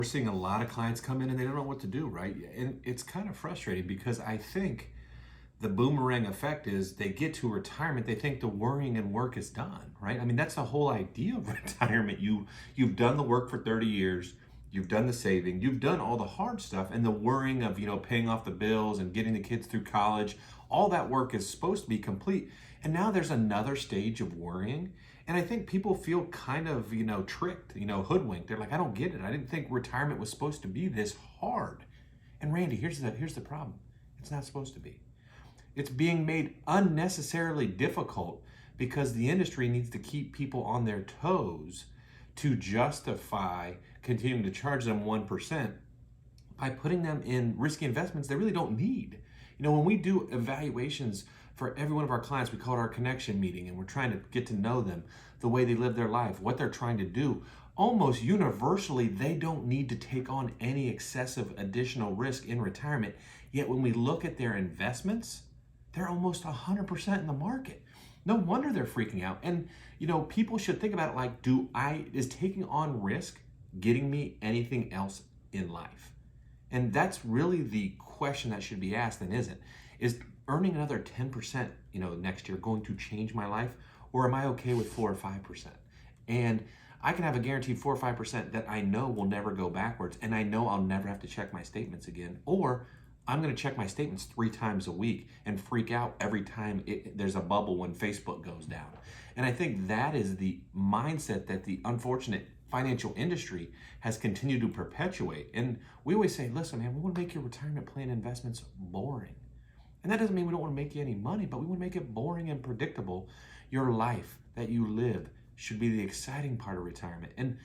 We're seeing a lot of clients come in and they don't know what to do, right? And it's kind of frustrating because I think the boomerang effect is they get to retirement, they think the worrying and work is done, right? I mean, that's the whole idea of retirement. You've done the work for 30 years, you've done the saving, you've done all the hard stuff, and the worrying of, paying off the bills and getting the kids through college, all that work is supposed to be complete. And now there's another stage of worrying. And I think people feel kind of, tricked, hoodwinked. They're like, I don't get it. I didn't think retirement was supposed to be this hard. And Randy, here's the problem. It's not supposed to be. It's being made unnecessarily difficult because the industry needs to keep people on their toes to justify continuing to charge them 1% by putting them in risky investments they really don't need. When we do evaluations for every one of our clients, we call it our connection meeting, and we're trying to get to know them, the way they live their life, what they're trying to do. Almost universally, they don't need to take on any excessive additional risk in retirement. Yet when we look at their investments, they're almost 100% in the market. No wonder they're freaking out. And people should think about it like, is taking on risk getting me anything else in life? And that's really the question that should be asked, and isn't. Is earning another 10%, next year going to change my life? Or am I okay with 4 or 5%? And I can have a guaranteed 4 or 5% that I know will never go backwards, and I know I'll never have to check my statements again. Or I'm going to check my statements 3 times a week and freak out every time there's a bubble when Facebook goes down. And I think that is the mindset that the unfortunate financial industry has continued to perpetuate. And we always say, listen, man, we want to make your retirement plan investments boring. And that doesn't mean we don't want to make you any money, but we want to make it boring and predictable. Your life that you live should be the exciting part of retirement. And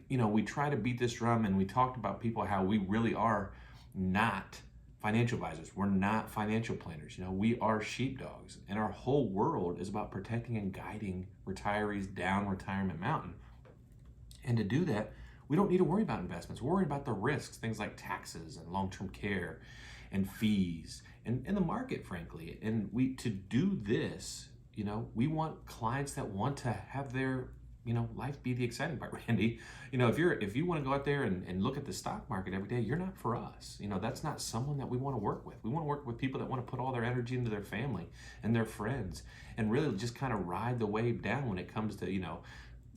we try to beat this drum, and we talked about people how we really are not financial advisors. We're not financial planners. We are sheepdogs, and our whole world is about protecting and guiding retirees down retirement mountain. And to do that, we don't need to worry about investments. We're worried about the risks, things like taxes and long-term care and fees and the market, frankly. And to do this, we want clients that want to have their life be the exciting part, Randy. If you want to go out there and look at the stock market every day, you're not for us. That's not someone that we want to work with. We want to work with people that want to put all their energy into their family and their friends and really just kind of ride the wave down when it comes to,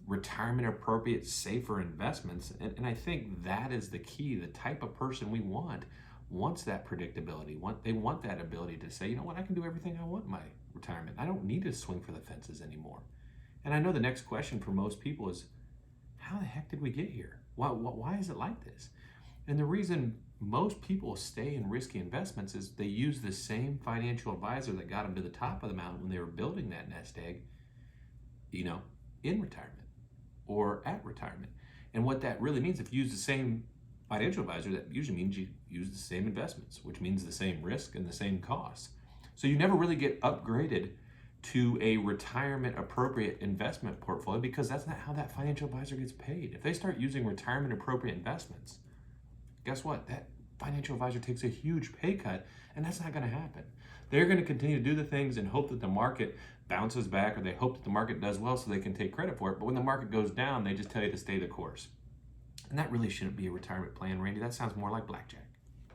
retirement appropriate, safer investments. And I think that is the key. The type of person we wants that predictability. They want that ability to say, I can do everything I want in my retirement. I don't need to swing for the fences anymore. And I know the next question for most people is, how the heck did we get here? Why is it like this? And the reason most people stay in risky investments is they use the same financial advisor that got them to the top of the mountain when they were building that nest egg, in retirement or at retirement. And what that really means, if you use the same financial advisor, that usually means you use the same investments, which means the same risk and the same costs. So you never really get upgraded to a retirement appropriate investment portfolio because that's not how that financial advisor gets paid. If they start using retirement appropriate investments, guess what? That financial advisor takes a huge pay cut, and that's not going to happen. They're going to continue to do the things and hope that the market bounces back, or they hope that the market does well so they can take credit for it. But when the market goes down, they just tell you to stay the course. And that really shouldn't be a retirement plan, Randy. That sounds more like blackjack.